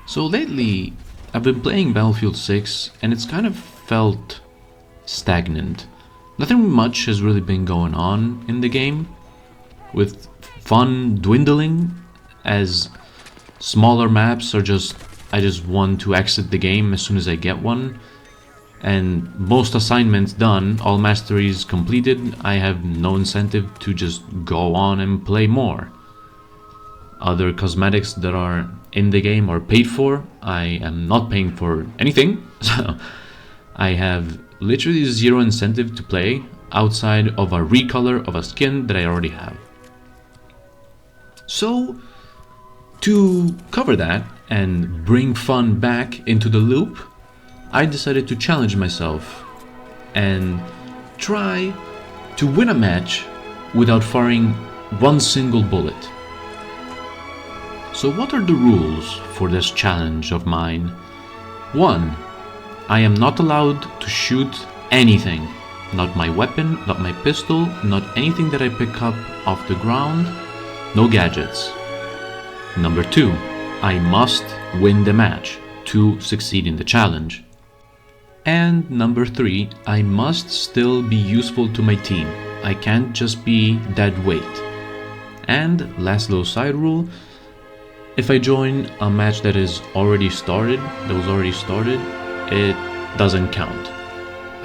So lately, I've been playing Battlefield 6 and it's kind of felt stagnant. Nothing much has really been going on in the game, with fun dwindling as smaller maps are I just want to exit the game as soon as I get one. And most assignments done, all masteries completed, I have no incentive to just go on and play more. Other cosmetics that are in the game are paid for. I am not paying for anything, so I have literally zero incentive to play outside of a recolor of a skin that I already have. So, to cover that and bring fun back into the loop, I decided to challenge myself and try to win a match without firing one single bullet. So what are the rules for this challenge of mine? 1. I am not allowed to shoot anything. Not my weapon, not my pistol, not anything that I pick up off the ground, no gadgets. Number 2. I must win the match to succeed in the challenge. And number 3. I must still be useful to my team. I can't just be dead weight. And last little side rule, if I join a match that was already started, it doesn't count,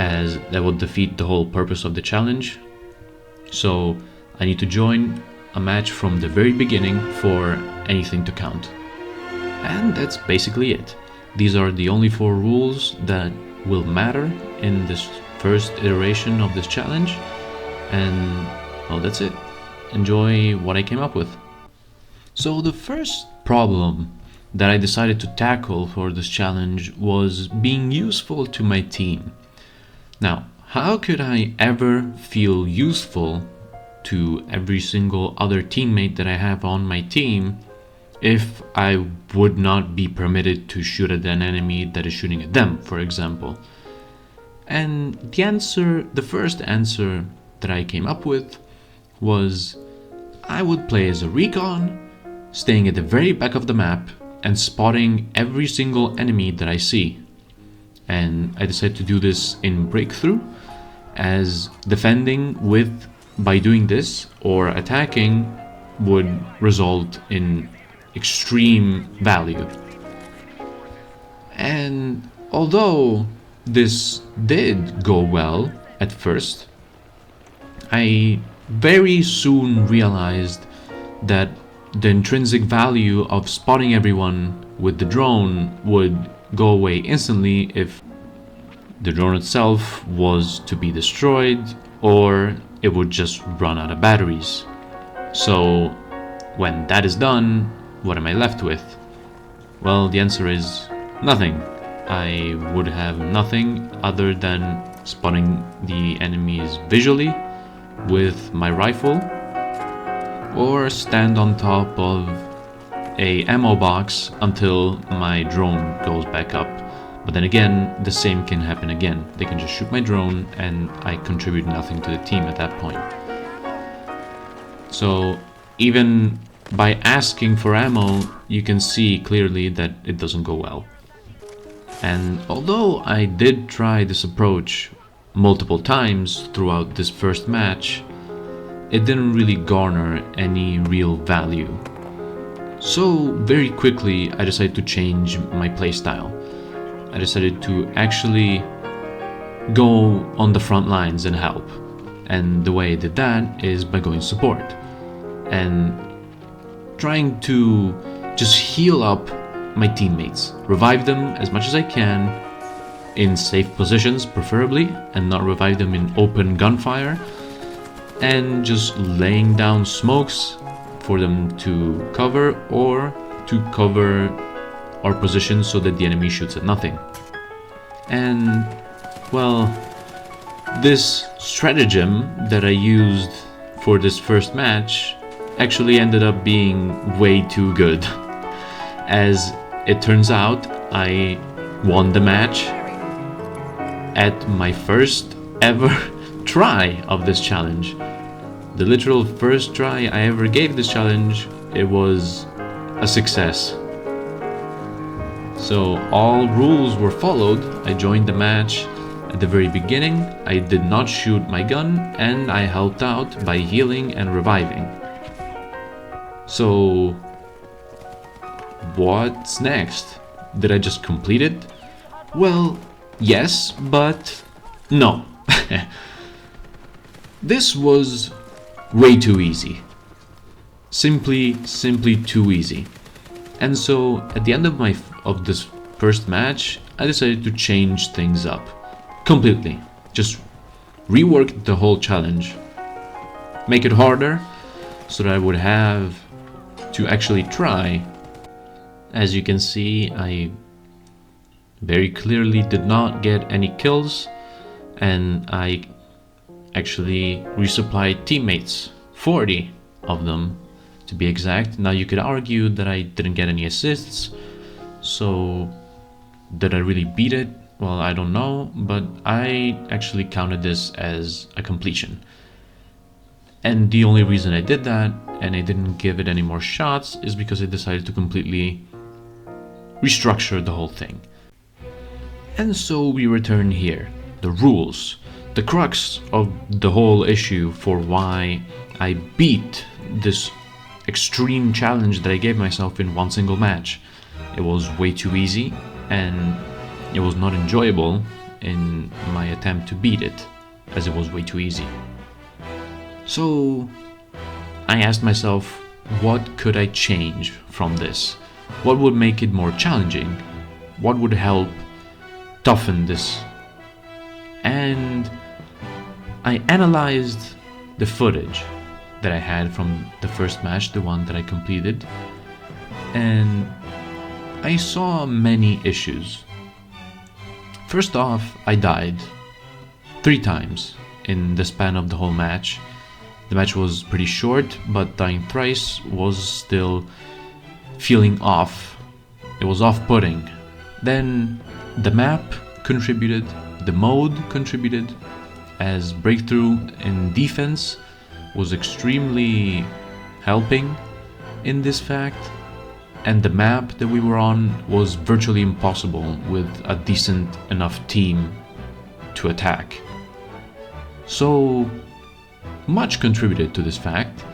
as that would defeat the whole purpose of the challenge. So I need to join a match from the very beginning for anything to count. And that's basically it. These are the only 4 rules that will matter in this first iteration of this challenge. And well, that's it. Enjoy what I came up with. So the first problem that I decided to tackle for this challenge was being useful to my team. Now, how could I ever feel useful to every single other teammate that I have on my team if I would not be permitted to shoot at an enemy that is shooting at them, for example? And the first answer that I came up with was I would play as a recon, staying at the very back of the map and spotting every single enemy that I see. And I decided to do this in Breakthrough, as defending by doing this or attacking would result in extreme value. And although this did go well at first, I very soon realized that the intrinsic value of spotting everyone with the drone would go away instantly if the drone itself was to be destroyed or it would just run out of batteries. So when that is done, what am I left with? Well, the answer is nothing. I would have nothing other than spotting the enemies visually with my rifle, or stand on top of a ammo box until my drone goes back up. But then again, the same can happen again. They can just shoot my drone and I contribute nothing to the team at that point. So even by asking for ammo, you can see clearly that it doesn't go well. And although I did try this approach multiple times throughout this first match, it didn't really garner any real value. So very quickly I decided to change my playstyle. I decided to actually go on the front lines and help. And the way I did that is by going support and trying to just heal up my teammates, revive them as much as I can in safe positions preferably, and not revive them in open gunfire, and just laying down smokes for them to cover or to cover our position so that the enemy shoots at nothing. And well, this stratagem that I used for this first match actually ended up being way too good. As it turns out, I won the match at my first ever try of this challenge. The literal first try I ever gave this challenge, it was a success. So all rules were followed. I joined the match at the very beginning. I did not shoot my gun, and I helped out by healing and reviving. So what's next? Did I just complete it? Well, yes, but no. This was way too easy. Simply too easy. And so at the end of this first match, I decided to change things up completely. Just rework the whole challenge. Make it harder so that I would have to actually try. As you can see, I very clearly did not get any kills, and I actually resupplied teammates, 40 of them to be exact. Now you could argue that I didn't get any assists, so did I really beat it? Well, I don't know, but I actually counted this as a completion. And the only reason I did that and I didn't give it any more shots is because I decided to completely restructure the whole thing. And so we return here. The rules, the crux of the whole issue for why I beat this extreme challenge that I gave myself in one single match. It was way too easy, and it was not enjoyable in my attempt to beat it, as it was way too easy. So I asked myself, what could I change from this? What would make it more challenging? What would help toughen this? And I analyzed the footage that I had from the first match, the one that I completed, and I saw many issues. First off, I died 3 times in the span of the whole match. The match was pretty short, but dying thrice was still feeling off. It was off-putting. Then the map contributed, the mode contributed, as Breakthrough in defense was extremely helping in this fact, and the map that we were on was virtually impossible with a decent enough team to attack. So much contributed to this fact,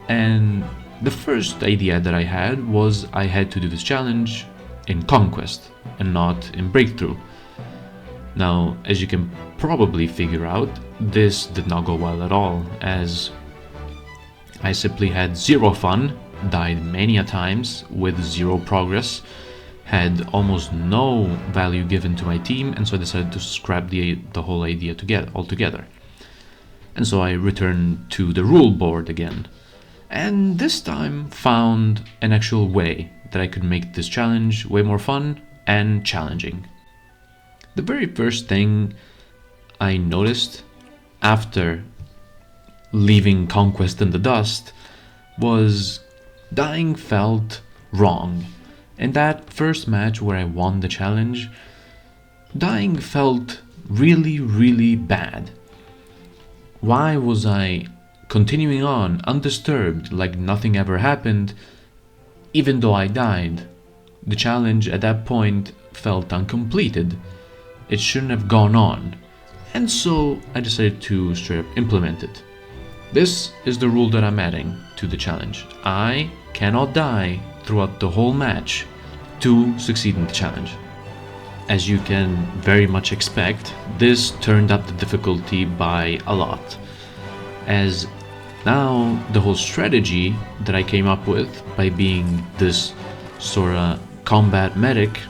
and the first idea that I had was I had to do this challenge in Conquest and not in Breakthrough. Now, as you can probably figure out, this did not go well at all, as I simply had zero fun, died many a times with zero progress, had almost no value given to my team, and so I decided to scrap the whole idea altogether. And so I returned to the rule board again, and this time found an actual way that I could make this challenge way more fun and challenging. The very first thing I noticed after leaving Conquest in the dust was dying felt wrong. In that first match where I won the challenge, dying felt really bad. Why was I continuing on undisturbed like nothing ever happened, even though I died? The challenge at that point felt uncompleted. It shouldn't have gone on. And so I decided to straight up implement it. This is the rule that I'm adding to the challenge. I cannot die throughout the whole match to succeed in the challenge. As you can very much expect, this turned up the difficulty by a lot, as now the whole strategy that I came up with by being this sort of combat medic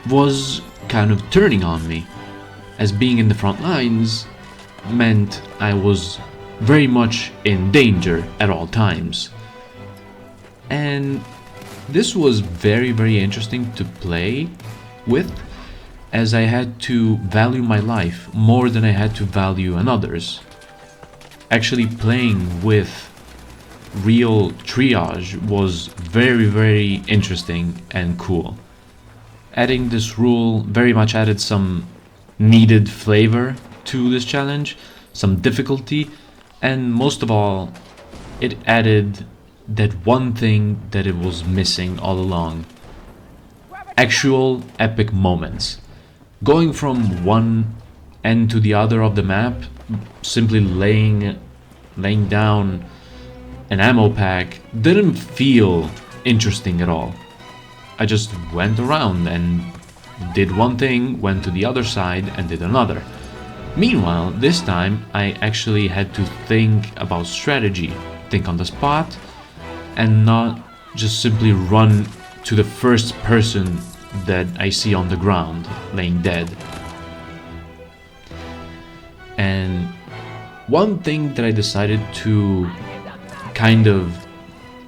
was kind of turning on me, as being in the front lines meant I was very much in danger at all times. And this was very interesting to play with, as I had to value my life more than I had to value another's. Actually playing with real triage was very interesting and cool. Adding this rule very much added some needed flavor to this challenge, some difficulty, and most of all, it added that one thing that it was missing all along. actual epic moments. Going from one end to the other of the map, simply laying down an ammo pack, didn't feel interesting at all. I just went around and did one thing, went to the other side and did another. Meanwhile, this time I actually had to think about strategy, think on the spot, and not just simply run to the first person that I see on the ground, laying dead. And one thing that I decided to kind of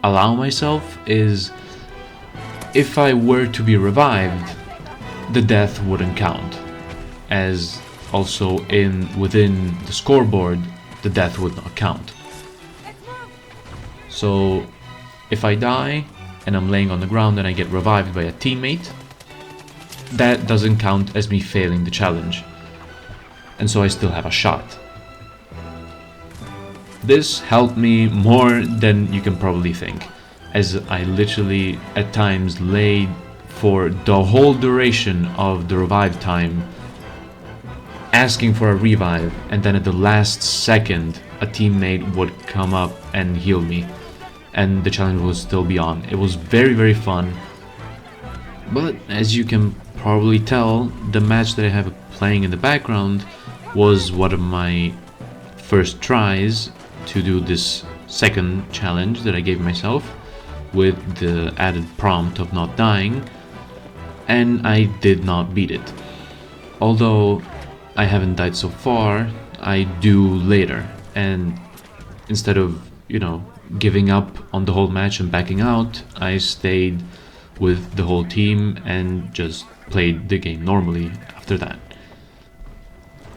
allow myself is, if I were to be revived, the death wouldn't count, as also within the scoreboard, the death would not count. So if I die and I'm laying on the ground and I get revived by a teammate, that doesn't count as me failing the challenge, and so I still have a shot. This helped me more than you can probably think, as I literally at times laid for the whole duration of the revive time asking for a revive, and then at the last second a teammate would come up and heal me and the challenge would still be on. It was very, very fun, but as you can probably tell, the match that I have playing in the background was one of my first tries to do this second challenge that I gave myself, with the added prompt of not dying, and I did not beat it. Although I haven't died so far, I do later, and instead of, giving up on the whole match and backing out, I stayed with the whole team and just played the game normally after that.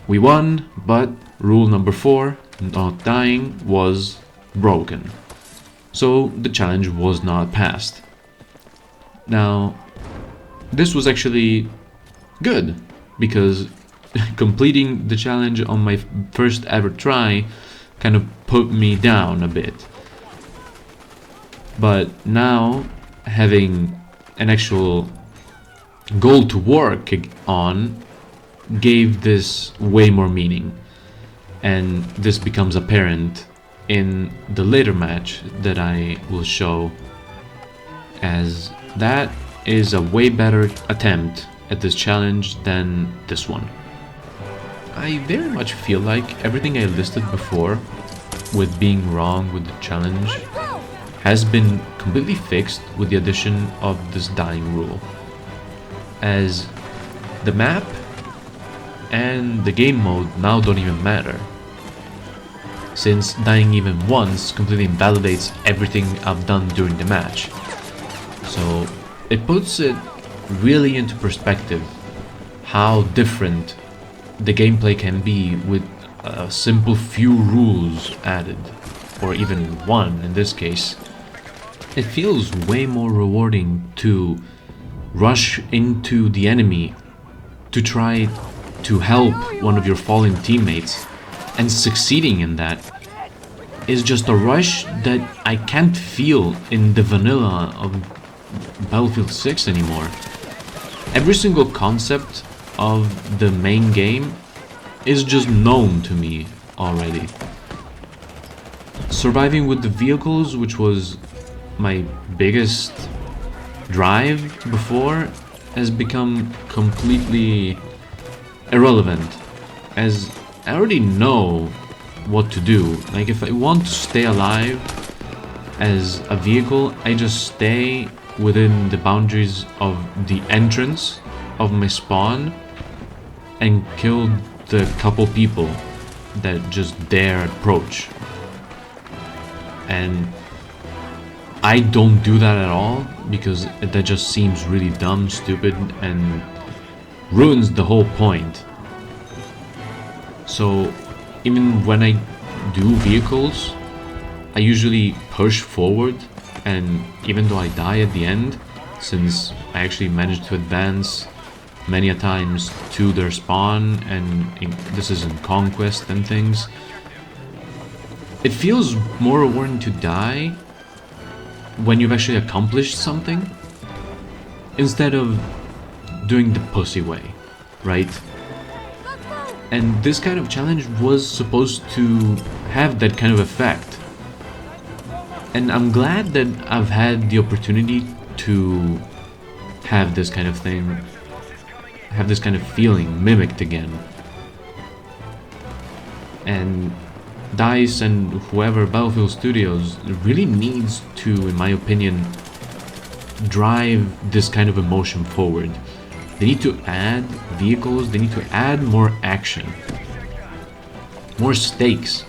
We won, but rule number 4, not dying, was broken. So the challenge was not passed. Now, this was actually good, because completing the challenge on my first ever try kind of put me down a bit. But now, having an actual goal to work on gave this way more meaning, and this becomes apparent in the later match that I will show, as that is a way better attempt at this challenge than this one. I very much feel like everything I listed before with being wrong with the challenge has been completely fixed with the addition of this dying rule, as the map and the game mode now don't even matter, since dying even once completely invalidates everything I've done during the match. So it puts it really into perspective how different the gameplay can be with a simple few rules added, or even one in this case. It feels way more rewarding to rush into the enemy to try to help one of your fallen teammates, and succeeding in that is just a rush that I can't feel in the vanilla of Battlefield 6 anymore. Every single concept of the main game is just known to me already. Surviving with the vehicles, which was my biggest drive before, has become completely irrelevant, as I already know what to do. Like, if I want to stay alive as a vehicle, I just stay within the boundaries of the entrance of my spawn and kill the couple people that just dare approach. And I don't do that at all, because that just seems really dumb, stupid, and ruins the whole point. So even when I do vehicles, I usually push forward, and even though I die at the end, since I actually managed to advance many a times to their spawn, and this is in Conquest and things, it feels more rewarding to die when you've actually accomplished something, instead of doing the pussy way, right? And this kind of challenge was supposed to have that kind of effect. And I'm glad that I've had the opportunity to have this kind of thing, have this kind of feeling mimicked again. And DICE and whoever, Battlefield Studios, really needs to, in my opinion, drive this kind of emotion forward. They need to add vehicles, they need to add more action, more stakes.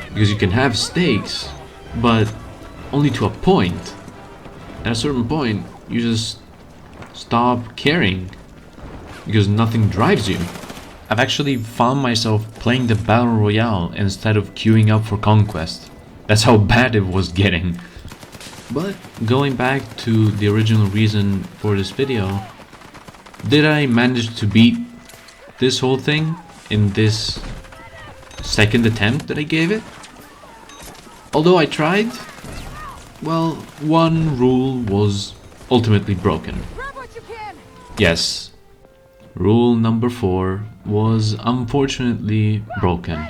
Because you can have stakes, but only to a point. At a certain point, you just stop caring because nothing drives you. I've actually found myself playing the Battle Royale instead of queuing up for Conquest. That's how bad it was getting. But going back to the original reason for this video, did I manage to beat this whole thing in this second attempt that I gave it? Although I tried, well, one rule was ultimately broken. Yes, rule number 4 was unfortunately broken.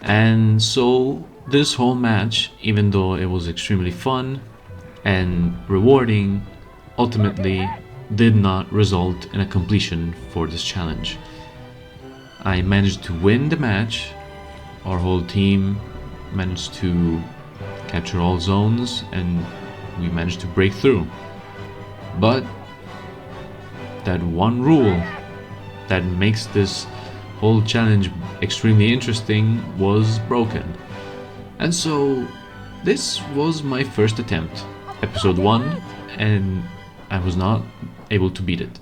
And so this whole match, even though it was extremely fun and rewarding, ultimately did not result in a completion for this challenge. I managed to win the match, our whole team managed to capture all zones and we managed to break through. But that one rule that makes this whole challenge extremely interesting was broken. And so this was my first attempt, episode 1, and I was not able to beat it.